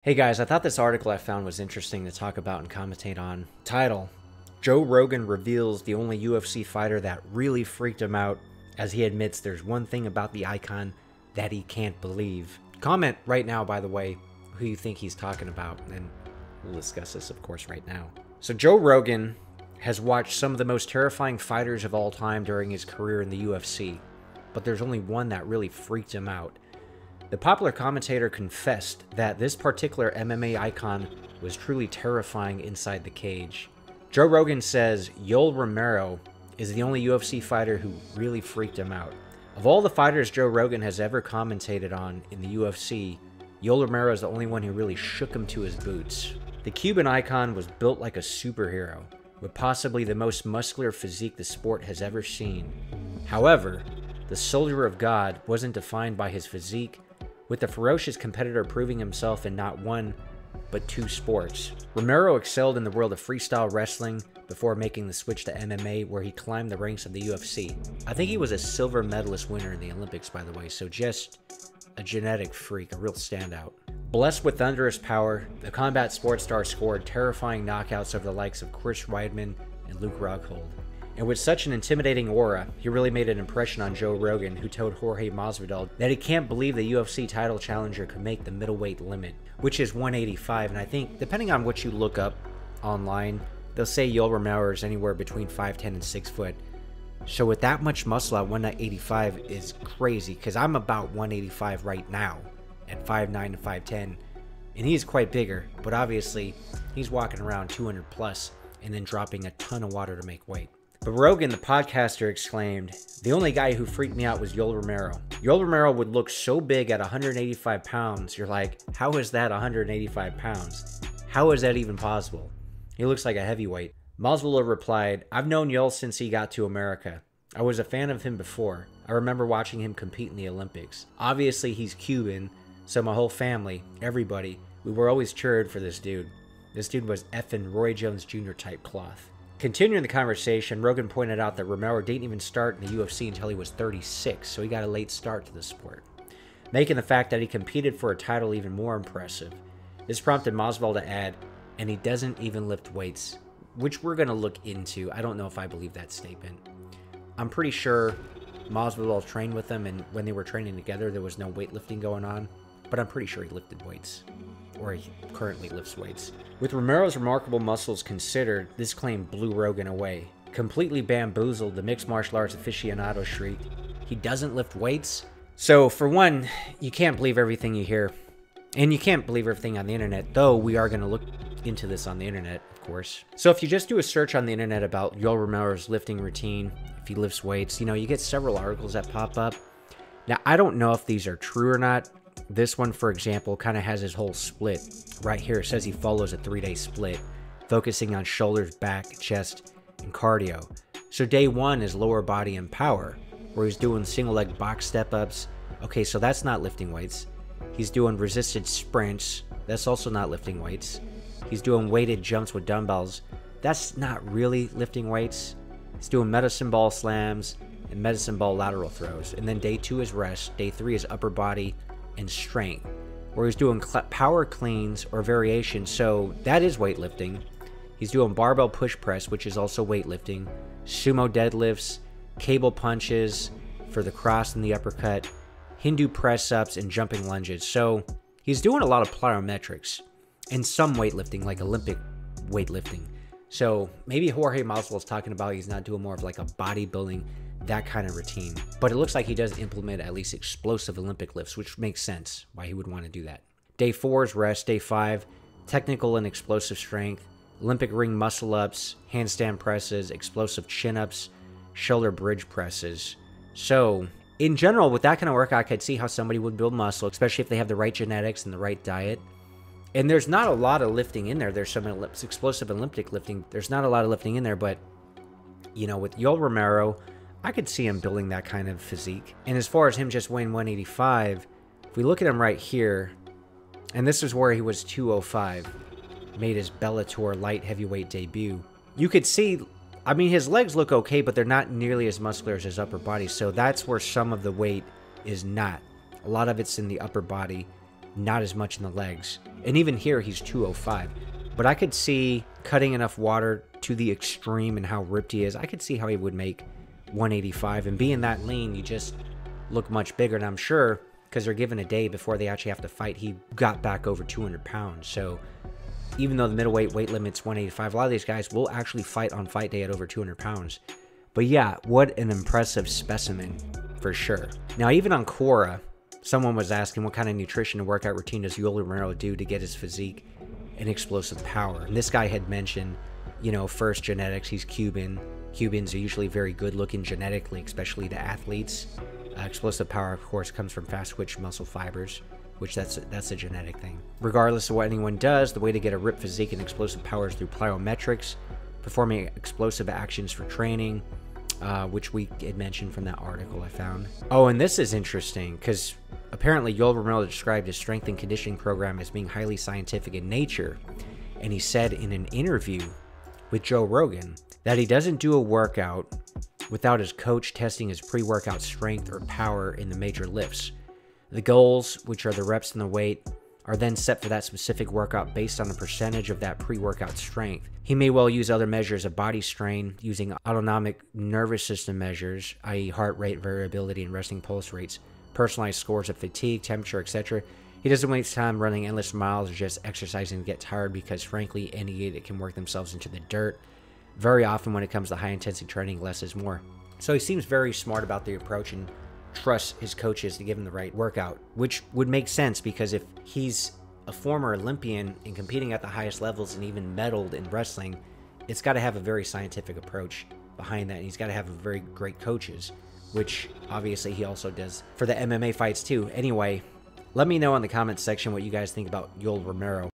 Hey guys, I thought this article I found was interesting to talk about and commentate on. Title: Joe Rogan reveals the only UFC fighter that really freaked him out, as he admits there's one thing about the icon that he can't believe. Comment right now, by the way, who you think he's talking about, and we'll discuss this, of course, right now. So Joe Rogan has watched some of the most terrifying fighters of all time during his career in the UFC, but there's only one that really freaked him out. The popular commentator confessed that this particular MMA icon was truly terrifying inside the cage. Joe Rogan says Yoel Romero is the only UFC fighter who really freaked him out. Of all the fighters Joe Rogan has ever commentated on in the UFC, Yoel Romero is the only one who really shook him to his boots. The Cuban icon was built like a superhero, with possibly the most muscular physique the sport has ever seen. However, the Soldier of God wasn't defined by his physique, with the ferocious competitor proving himself in not one, but two sports. Romero excelled in the world of freestyle wrestling before making the switch to MMA, where he climbed the ranks of the UFC. I think he was a silver medalist winner in the Olympics, by the way, so just a genetic freak, a real standout. Blessed with thunderous power, the combat sports star scored terrifying knockouts over the likes of Chris Weidman and Luke Rockhold. And with such an intimidating aura, he really made an impression on Joe Rogan, who told Jorge Masvidal that he can't believe the UFC title challenger could make the middleweight limit, which is 185. And I think, depending on what you look up online, they'll say Yoel Romero is anywhere between 5'10 and 6 foot. So with that much muscle at 185 is crazy, because I'm about 185 right now at 5'9 to 5'10, and he's quite bigger, but obviously he's walking around 200 plus and then dropping a ton of water to make weight. But Rogan, the podcaster, exclaimed, "The only guy who freaked me out was Yoel Romero. Yoel Romero would look so big at 185 pounds. You're like, how is that 185 pounds? How is that even possible? He looks like a heavyweight." Masvidal replied, "I've known Yoel since he got to America. I was a fan of him before. I remember watching him compete in the Olympics. Obviously, he's Cuban, so my whole family, everybody, we were always cheered for this dude. This dude was effing Roy Jones Jr. type cloth." Continuing the conversation, Rogan pointed out that Romero didn't even start in the UFC until he was 36, so he got a late start to the sport, making the fact that he competed for a title even more impressive. This prompted Masvidal to add, "And he doesn't even lift weights," which we're going to look into. I don't know if I believe that statement. I'm pretty sure Masvidal trained with him, and when they were training together, there was no weightlifting going on, but I'm pretty sure he lifted weights, or he currently lifts weights. With Romero's remarkable muscles considered, this claim blew Rogan away. Completely bamboozled, the mixed martial arts aficionado shrieked, "He doesn't lift weights?" So, for one, you can't believe everything you hear. And you can't believe everything on the internet, though we are going to look into this on the internet, of course. So if you just do a search on the internet about Yoel Romero's lifting routine, if he lifts weights, you get several articles that pop up. Now, I don't know if these are true or not. This one, for example, kind of has his whole split. Right here, it says he follows a 3-day split, focusing on shoulders, back, chest, and cardio. So day one is lower body and power, where he's doing single leg box step-ups. Okay, so that's not lifting weights. He's doing resisted sprints. That's also not lifting weights. He's doing weighted jumps with dumbbells. That's not really lifting weights. He's doing medicine ball slams and medicine ball lateral throws. And then day two is rest. Day three is upper body and strength, where he's doing power cleans or variations, so that is weightlifting. He's doing barbell push press, which is also weightlifting, sumo deadlifts, cable punches for the cross and the uppercut, Hindu press ups, and jumping lunges. So he's doing a lot of plyometrics and some weightlifting, like Olympic weightlifting. So maybe Jorge Masvidal is talking about he's not doing more of like a bodybuilding, that kind of routine. But it looks like he does implement at least explosive Olympic lifts, which makes sense why he would want to do that. Day 4 is rest. Day 5, technical and explosive strength, Olympic ring muscle ups, handstand presses, explosive chin ups, shoulder bridge presses. So in general, with that kind of workout, I could see how somebody would build muscle, especially if they have the right genetics and the right diet. And there's not a lot of lifting in there. There's some explosive Olympic lifting. There's not a lot of lifting in there, but with Yoel Romero, I could see him building that kind of physique. And as far as him just weighing 185, if we look at him right here, and this is where he was 205, made his Bellator light heavyweight debut, you could see, his legs look okay, but they're not nearly as muscular as his upper body, so that's where some of the weight is not. A lot of it's in the upper body, not as much in the legs. And even here, he's 205. But I could see cutting enough water to the extreme and how ripped he is. I could see how he would make 185. And being that lean, you just look much bigger. And I'm sure, because they're given a day before they actually have to fight, he got back over 200 pounds. So even though the middleweight weight limit's 185, a lot of these guys will actually fight on fight day at over 200 pounds. But yeah, what an impressive specimen, for sure. Now, even on Quora, someone was asking what kind of nutrition and workout routine does Yoel Romero do to get his physique and explosive power. And this guy had mentioned, you know, first genetics. He's Cuban. Cubans are usually very good looking genetically, especially the athletes. Explosive power, of course, comes from fast twitch muscle fibers, which that's a genetic thing. Regardless of what anyone does, the way to get a ripped physique and explosive power is through plyometrics, performing explosive actions for training, which we had mentioned from that article I found. Oh, and this is interesting because apparently Yoel Romero described his strength and conditioning program as being highly scientific in nature. And he said in an interview with Joe Rogan that he doesn't do a workout without his coach testing his pre-workout strength or power in the major lifts. The goals, which are the reps and the weight, are then set for that specific workout based on the percentage of that pre-workout strength. He may well use other measures of body strain using autonomic nervous system measures, i.e. heart rate variability and resting pulse rates, personalized scores of fatigue, temperature, etc. He doesn't waste time running endless miles or just exercising to get tired because, frankly, any idiot can work themselves into the dirt. Very often when it comes to high-intensity training, less is more. So he seems very smart about the approach and trusts his coaches to give him the right workout, which would make sense because if he's a former Olympian and competing at the highest levels and even medaled in wrestling, it's got to have a very scientific approach behind that. And he's got to have very great coaches, which obviously he also does for the MMA fights too. Anyway, let me know in the comments section what you guys think about Yoel Romero.